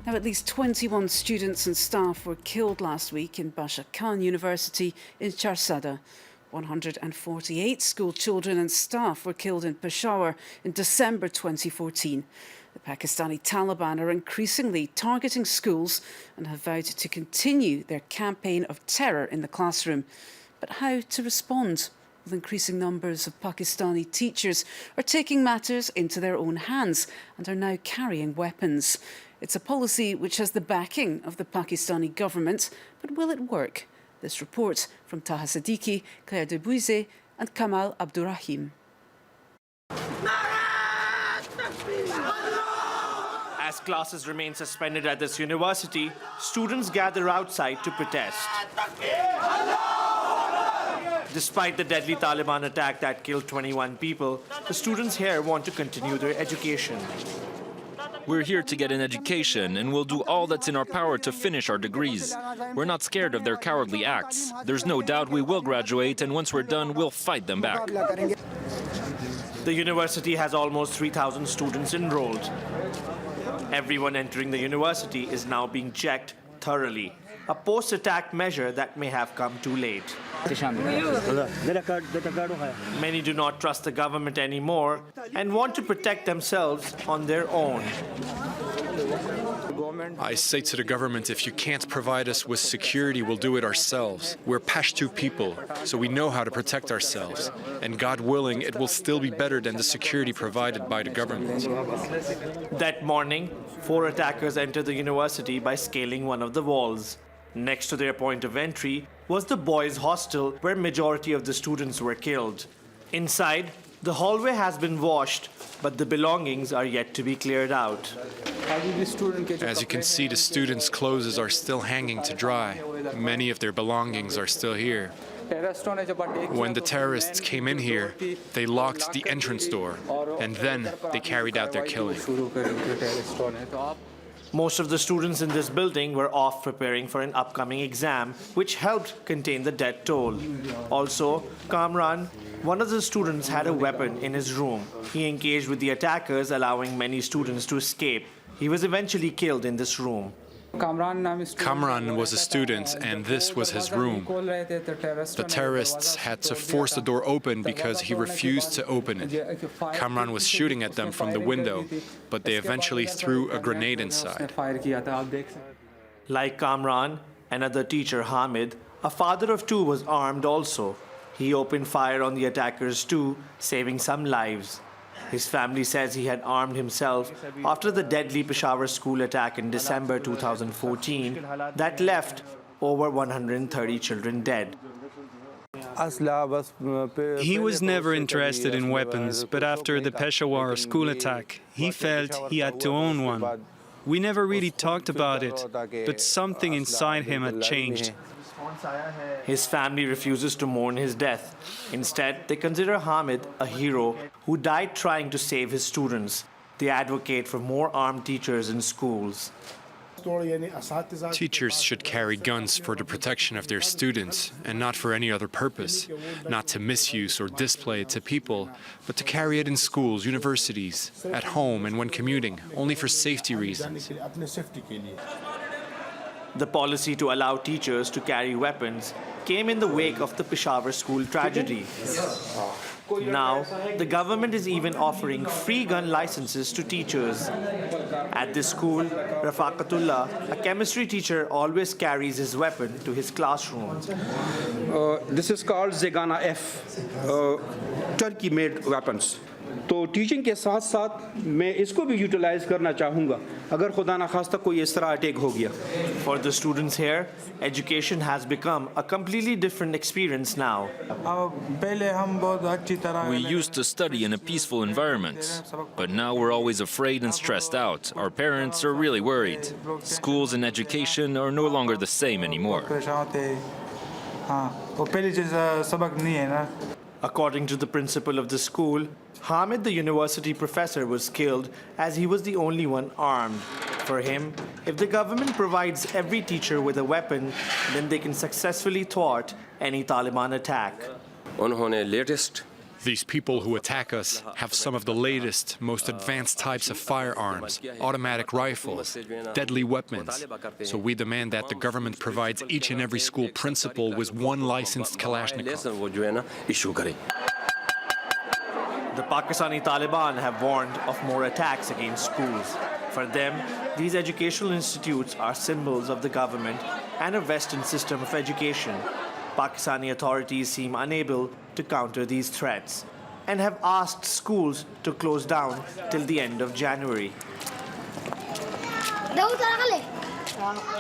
Now, at least 21 students and staff were killed last week in Bacha Khan University in Charsadda. 148 school children and staff were killed in Peshawar in December 2014. The Pakistani Taliban are increasingly targeting schools and have vowed to continue their campaign of terror in the classroom. But how to respond? With increasing numbers of Pakistani teachers are taking matters into their own hands and are now carrying weapons. It's a policy which has the backing of the Pakistani government, but will it work? This report from Taha Siddiqui, Claire Debuise and Kamal Abdurrahim. As classes remain suspended at this university, students gather outside to protest. Despite the deadly Taliban attack that killed 21 people, the students here want to continue their education. We're here to get an education, and we'll do all that's in our power to finish our degrees. We're not scared of their cowardly acts. There's no doubt we will graduate, and once we're done, we'll fight them back. The university has almost 3,000 students enrolled. Everyone entering the university is now being checked thoroughly, a post-attack measure that may have come too late. Many do not trust the government anymore and want to protect themselves on their own. I say to the government, if you can't provide us with security, we'll do it ourselves. We're Pashto people, so we know how to protect ourselves. And God willing, it will still be better than the security provided by the government. That morning, 4 attackers entered the university by scaling one of the walls. Next to their point of entry was the boys' hostel, where majority of the students were killed. Inside, the hallway has been washed, but the belongings are yet to be cleared out. As you can see, the students' clothes are still hanging to dry. Many of their belongings are still here. When the terrorists came in here, they locked the entrance door, and then they carried out their killing. Most of the students in this building were off preparing for an upcoming exam, which helped contain the death toll. Also, Kamran, one of the students, had a weapon in his room. He engaged with the attackers, allowing many students to escape. He was eventually killed in this room. Kamran was a student, and this was his room. The terrorists had to force the door open because he refused to open it. Kamran was shooting at them from the window, but they eventually threw a grenade inside. Like Kamran, another teacher, Hamid, a father of 2, was armed also. He opened fire on the attackers too, saving some lives. His family says he had armed himself after the deadly Peshawar school attack in December 2014 that left over 130 children dead. He was never interested in weapons, but after the Peshawar school attack, he felt he had to own one. We never really talked about it, but something inside him had changed. His family refuses to mourn his death. Instead, they consider Hamid a hero who died trying to save his students. They advocate for more armed teachers in schools. Teachers should carry guns for the protection of their students and not for any other purpose, not to misuse or display it to people, but to carry it in schools, universities, at home and when commuting, only for safety reasons. The policy to allow teachers to carry weapons came in the wake of the Peshawar school tragedy. Now, the government is even offering free gun licenses to teachers. At this school, Rafaqatullah, a chemistry teacher, always carries his weapon to his classroom. This is called Zegana F, Turkey-made weapons. तो teaching के साथ साथ मैं इसको भी utilise करना चाहूँगा अगर खुदा न खास्ता कोई इस तरह अटैक हो गया. For the students here, education has become a completely different experience now. We used to study in a peaceful environment, but now we're always afraid and stressed out. Our parents are really worried. Schools and education are no longer the same anymore. According to the principal of the school, Hamid, the university professor, was killed as he was the only one armed. For him, if the government provides every teacher with a weapon, then they can successfully thwart any Taliban attack. उन्होंने latest These people who attack us have some of the latest, most advanced types of firearms, automatic rifles, deadly weapons. So we demand that the government provides each and every school principal with one licensed Kalashnikov. The Pakistani Taliban have warned of more attacks against schools. For them, these educational institutes are symbols of the government and a Western system of education. Pakistani authorities seem unable to counter these threats and have asked schools to close down till the end of January.